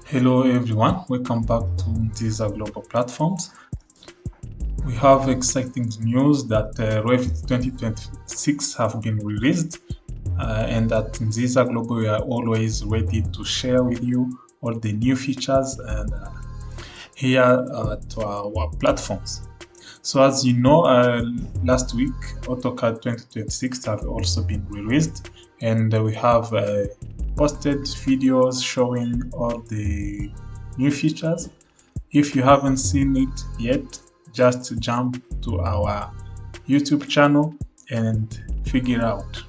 Hello everyone, welcome back to Nziza Global Platforms. We have exciting news that Revit 2026 have been released and at Nziza Global we are always ready to share with you all the new features and here to our platforms. So as you know, last week AutoCAD 2026 have also been released and we have posted videos showing all the new features. If you haven't seen it yet, just jump to our YouTube channel and figure out.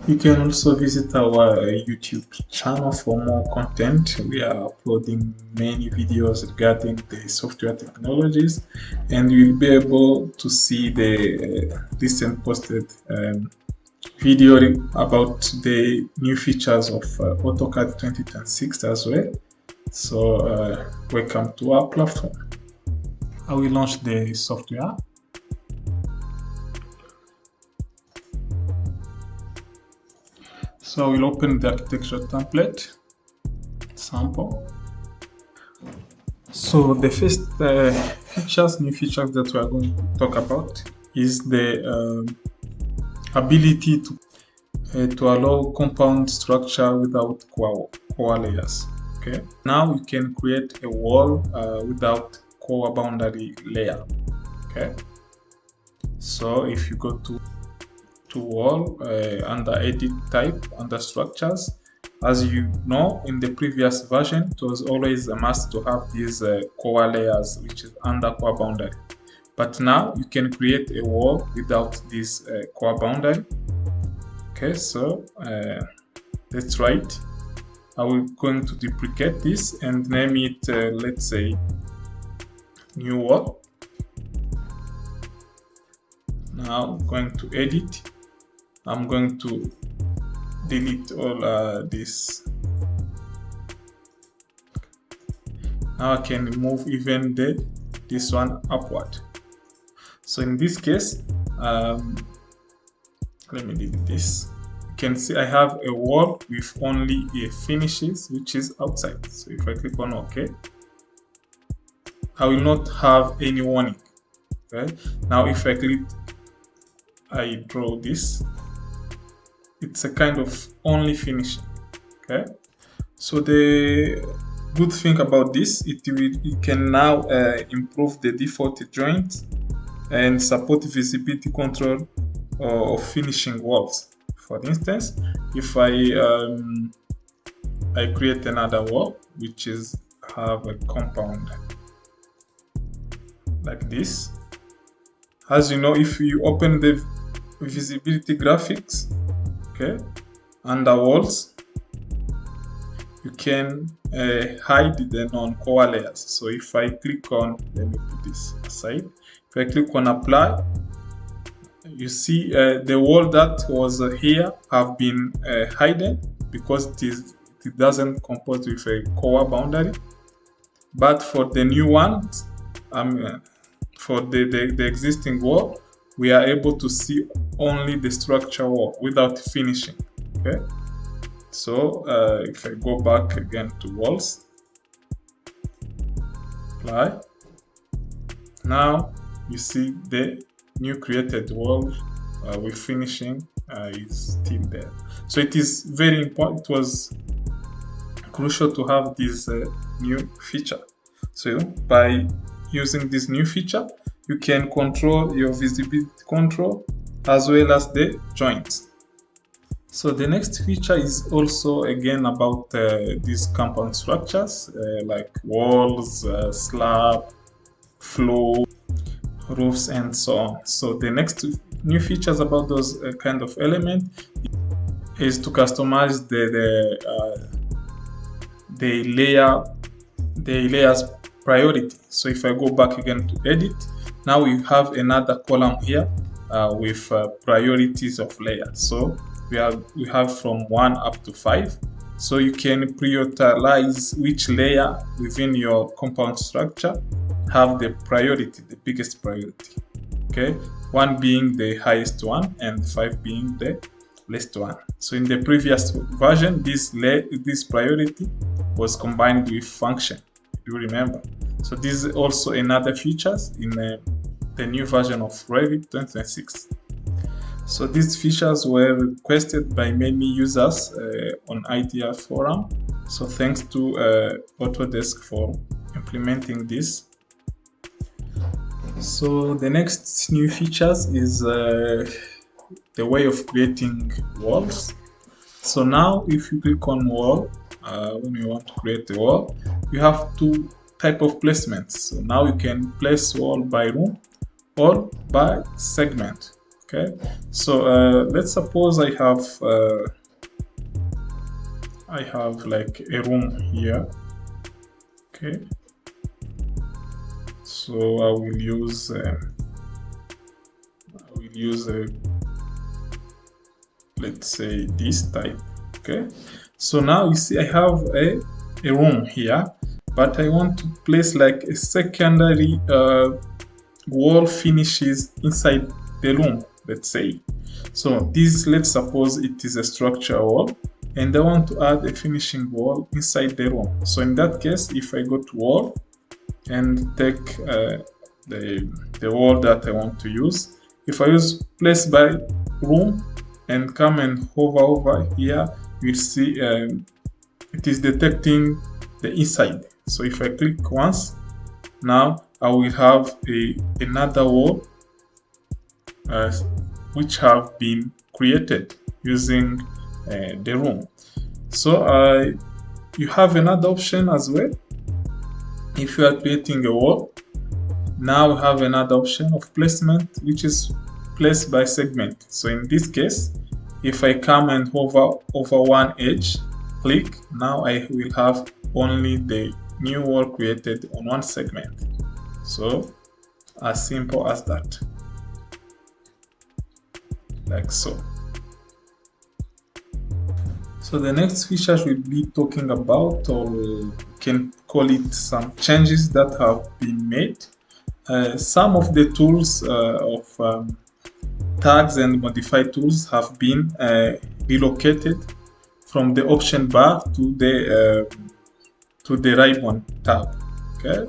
You can also visit our YouTube channel for more content. We are uploading many videos regarding the software technologies, and you'll be able to see the recent posted video about the new features of AutoCAD 2026 as well. So welcome to our platform. I will launch the software. So we'll open the architecture template sample. So the first new features that we are going to talk about is the ability to allow compound structure without core layers. Okay, now we can create a wall without core boundary layer. Okay, so if you go to wall under edit type under structures, as you know, in the previous version it was always a must to have these core layers which is under core boundary, but now you can create a wall without this core boundary. Okay, so let's try it. I will going to duplicate this and name it let's say new wall. Now I'm going to edit. I'm going to delete all this. Now I can move even this one upward. So in this case, let me delete this. You can see I have a wall with only a finishes which is outside. So if I click on OK, I will not have any warning. Okay. Now if I click, I draw this. It's a kind of only finishing. Okay. So the good thing about this, it can now improve the default joint and support visibility control of finishing walls. For instance, if I create another wall which is have a compound like this, as you know, if you open the visibility graphics, okay, under walls, you can hide the non-core layers. So if I click on, let me put this aside. If I click on apply, you see the wall that was here have been hidden because it doesn't compose with a core boundary. But for the new ones, for the existing wall, we are able to see only the structure wall without finishing. Okay, so if I go back again to walls, apply, now you see the new created wall with finishing is still there. So it is very important. It was crucial to have this new feature. So by using this new feature, you can control your visibility control as well as the joints. So the next feature is also again about these compound structures like walls, slab, floor, roofs, and so on. So the next new features about those kind of element is to customize the layers priority. So if I go back again to edit, now we have another column here with priorities of layers. So we have from 1 up to 5. So you can prioritize which layer within your compound structure have the priority, the biggest priority. Okay, 1 being the highest one and 5 being the least one. So in the previous version, this priority was combined with function. You remember? So this is also another features in the new version of Revit 2026. So these features were requested by many users on IDR forum. So thanks to Autodesk for implementing this. So the next new features is the way of creating walls. So now if you click on wall, when you want to create a wall, you have two type of placements. So now you can place wall by room or by segment. Okay, so let's suppose I have like a room here. Okay, so I will use let's say this type. Okay, so now you see I have a room here, but I want to place like a secondary wall finishes inside the room, let's say. So this, let's suppose it is a structure wall, and I want to add a finishing wall inside the room. So in that case, if I go to wall and take the wall that I want to use, if I use place by room and come and hover over here, you'll see it is detecting the inside. So if I click once, now I will have another wall which have been created using the room. So you have another option as well. If you are creating a wall, now we have another option of placement, which is place by segment. So in this case, if I come and hover over one edge, click, now I will have only the new wall created on one segment. So as simple as that, like so. So the next feature we'll be talking about, or we can call it some changes that have been made. Some of the tools of tags and modify tools have been relocated from the option bar to the ribbon tab. Okay,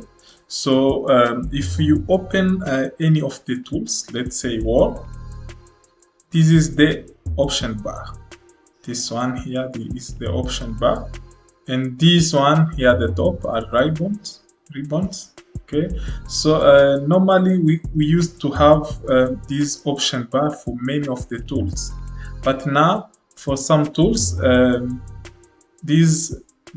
so if you open any of the tools, let's say wall, this is the option bar. This one here is the option bar, and this one here at the top are ribbons. Okay, so normally we used to have this option bar for many of the tools, but now for some tools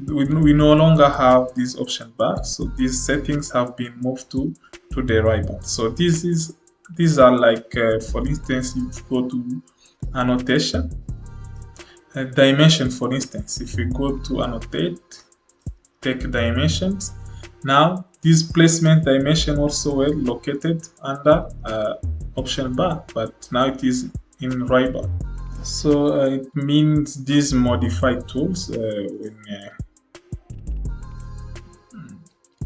we no longer have this option bar. So these settings have been moved to the ribbon. So these are like for instance, you go to annotation, dimension. For instance, if we go to annotate, take dimensions, now this placement dimension also were located under option bar, but now it is in ribbon. So it means these modified tools,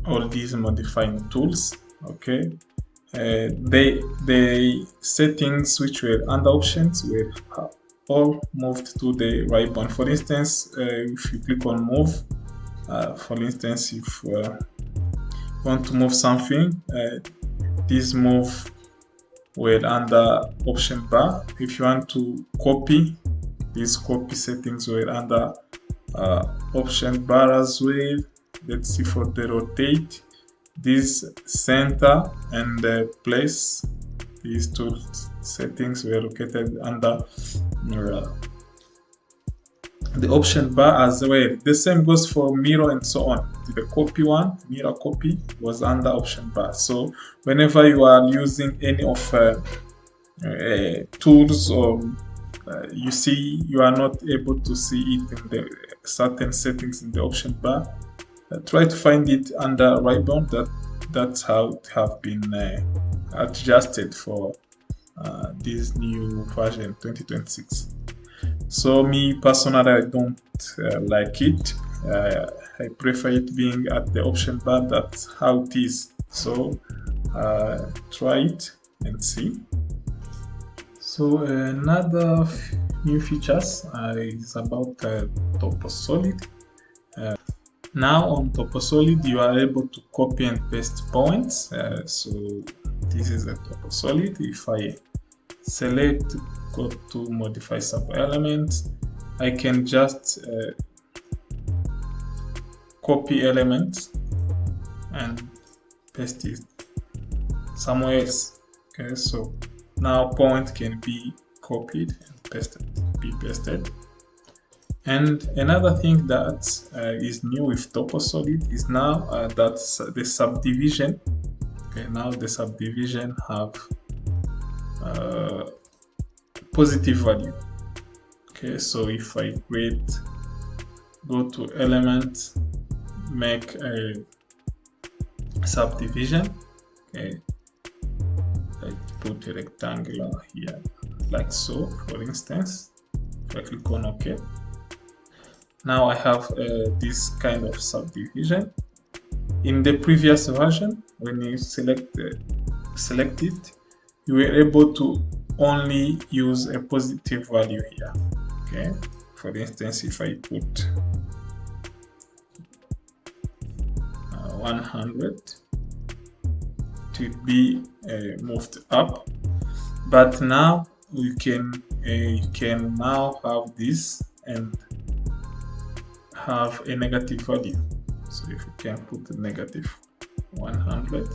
all these modifying tools, okay, the settings which were under options were all moved to the ribbon. For instance, if you click on move, for instance, if you want to move something, this move were under option bar. If you want to copy, these copy settings were under option bar as well. Let's see, for the rotate, this center and the place, these two settings were located under the option bar as well. The same goes for mirror and so on. The copy one, mirror copy, was under option bar. So whenever you are using any of tools, or you see you are not able to see it in the certain settings in the option bar, try to find it under ribbon. That's how it have been adjusted for this new version 2026. So me personally, I don't like it. I prefer it being at the option bar. That's how it is. So try it and see. So another new features is about Topo Solid. Now on TopoSolid, you are able to copy and paste points. So this is a TopoSolid. If I select, go to modify sub-elements, I can just copy elements and paste it somewhere else. Okay, so now point can be copied and pasted. And another thing that is new with TopoSolid is now that the subdivision. Okay, now the subdivision have positive value. Okay, so if I go to element, make a subdivision. Okay, I put a rectangular here, like so, for instance. If I click on OK, now I have this kind of subdivision. In the previous version, when you select it, you were able to only use a positive value here. Okay, for instance, if I put 100, it will be moved up. But now you can now have this and have a negative value. So if you can put a negative 100,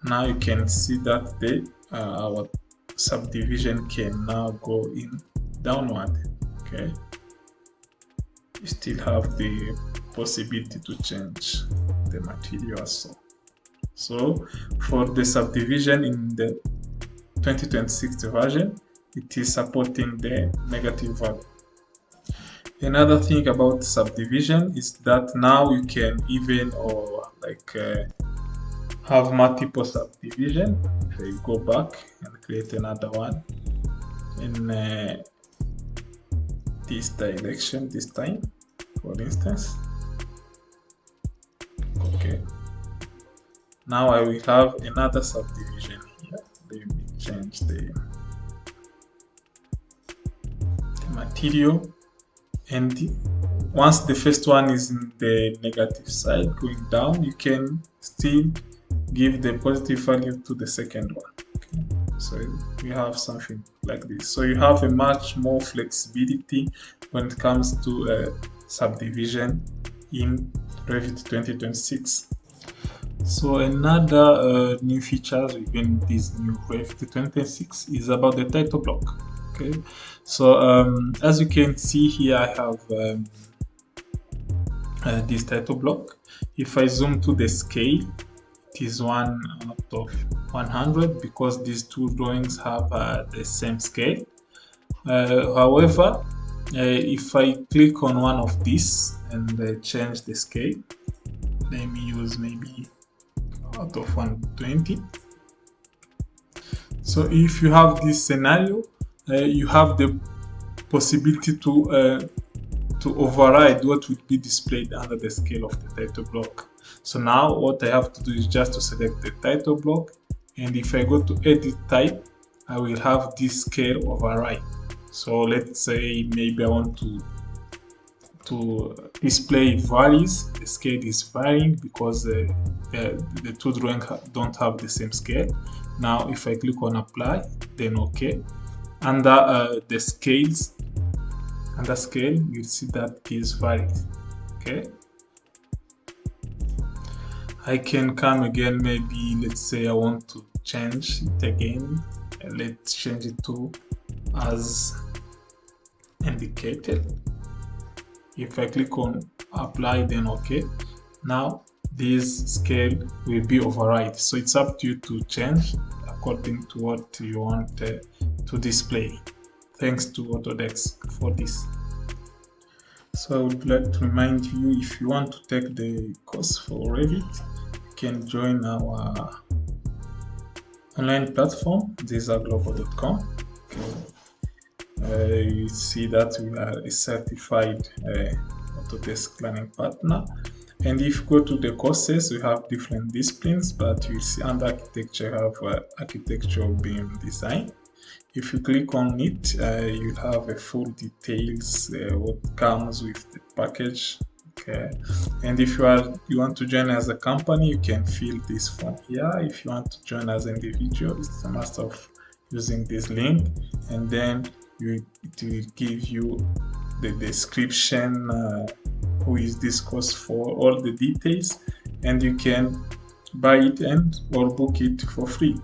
now you can see that our subdivision can now go in downward. Okay, you still have the possibility to change the material also. So for the subdivision in the 2026 version, it is supporting the negative value. Another thing about subdivision is that now you can even have multiple subdivision. If you go back and create another one in this direction this time, for instance. Okay, now I will have another subdivision here. Let me change the material, and once the first one is in the negative side going down, you can still give the positive value to the second one. Okay, so you have something like this. So you have a much more flexibility when it comes to subdivision in Revit 2026. So another new features within this new Revit 2026 is about the title block. Okay, so as you can see here, I have this title block. If I zoom to the scale, it is 1 out of 100 because these two drawings have the same scale. However, if I click on one of these and change the scale, let me use maybe out of 120. So if you have this scenario, you have the possibility to override what would be displayed under the scale of the title block. So now what I have to do is just to select the title block, and if I go to edit type, I will have this scale override. So let's say maybe I want to display varies. The scale is varying because the two drawings don't have the same scale. Now if I click on apply, then OK, under the scales, under scale, you'll see that it is varied. Okay, I can come again, maybe let's say I want to change it again. Let's change it to as indicated. If I click on apply, then OK, now this scale will be override. So it's up to you to change according to what you want to display. Thanks to Autodesk for this. So I would like to remind you, if you want to take the course for Revit, you can join our online platform, nzizaglobal.com. You see that we are a certified Autodesk learning partner. And if you go to the courses, we have different disciplines, but you see under architecture, you have architectural BIM design. If you click on it, you have a full details what comes with the package. Okay, and if you want to join as a company, you can fill this form here. If you want to join as an individual, it's a matter of using this link, and then it will give you the description, who is this course for, all the details, and you can buy it and or book it for free.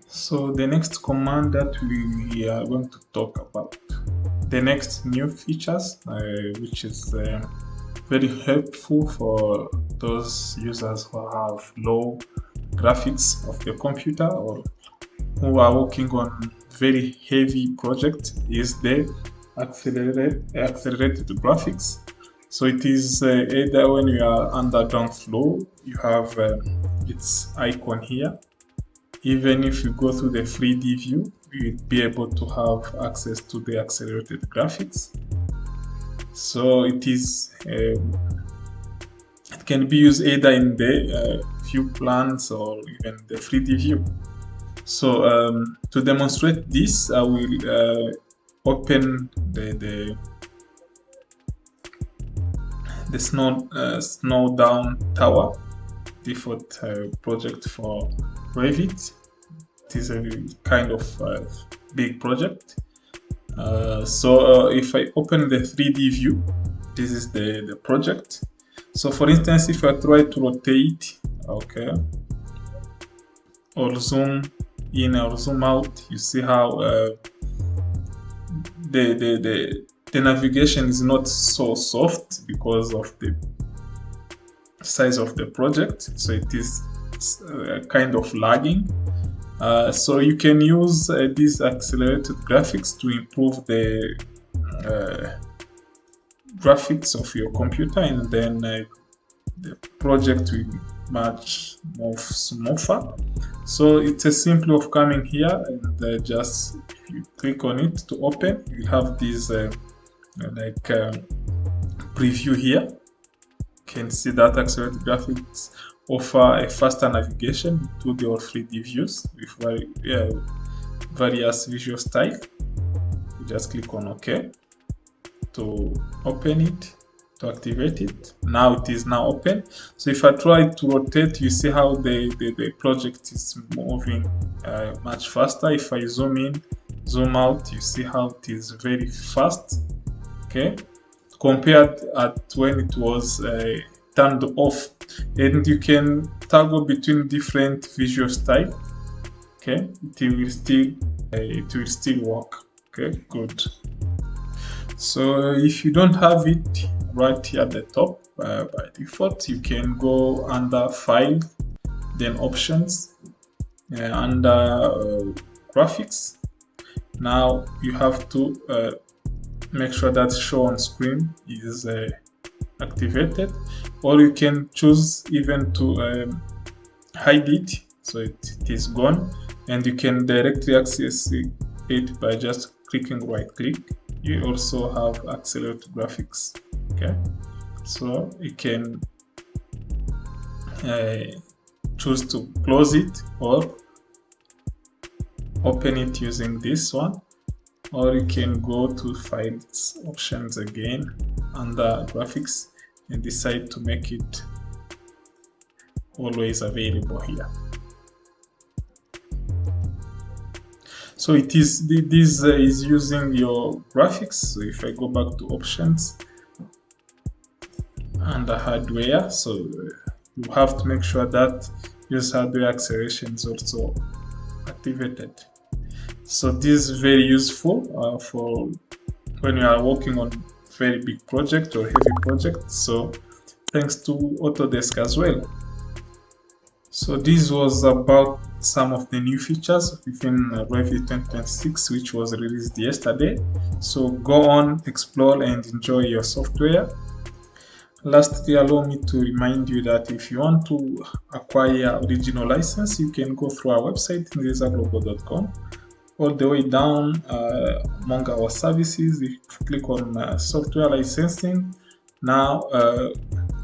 So the next command that we are going to talk about, the next new features, which is very helpful for those users who have low graphics of the computer or who are working on very heavy project, is the accelerated graphics. So it is either when you are underground floor, you have its icon here. Even if you go through the 3D view, you'll be able to have access to the accelerated graphics. So it is it can be used either in the view plans or even the 3D view. So to demonstrate this, I will open the snow down tower, default project for Revit. It is a kind of big project. So if I open the 3D view, this is the project. So for instance, if I try to rotate, okay, or zoom in or zoom out, you see how the navigation is not so soft because of the size of the project. So it is kind of lagging. So you can use these accelerated graphics to improve the graphics of your computer, and then the project will much more smoother. So it's a simple of coming here and just if you click on it to open, you have this preview here. You can see that accelerated graphics offer a faster navigation to the 3D views with various visual style. You just click on OK to open it, to activate it. Now it is now open. So if I try to rotate, you see how the project is moving much faster. If I zoom in, zoom out, you see how it is very fast. Okay, compared at when it was turned off, and you can toggle between different visual style. Okay, it will still work. Okay, good. So if you don't have it right here at the top by default, you can go under File, then Options, under Graphics. Now you have to make sure that Show on Screen is activated, or you can choose even to hide it so it is gone, and you can directly access it by just clicking right click. You also have accelerated graphics. Okay, so you can choose to close it or open it using this one, or you can go to Files, Options again under Graphics and decide to make it always available here. So it is this is using your graphics. So if I go back to Options under Hardware, so you have to make sure that use hardware acceleration is also activated. So this is very useful for when you are working on very big project or heavy project. So thanks to Autodesk as well. So this was about some of the new features within Revit 2026, which was released yesterday. So go on, explore and enjoy your software. Lastly, allow me to remind you that if you want to acquire original license, you can go through our website, nzizaglobal.com. All the way down among our services, if you click on software licensing, now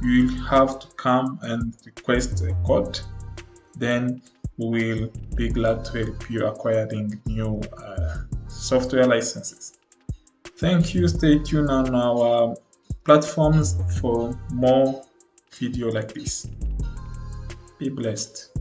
you will have to come and request a code. Then we will be glad to help you acquiring new software licenses. Thank you. Stay tuned on our platforms for more video like this. Be blessed.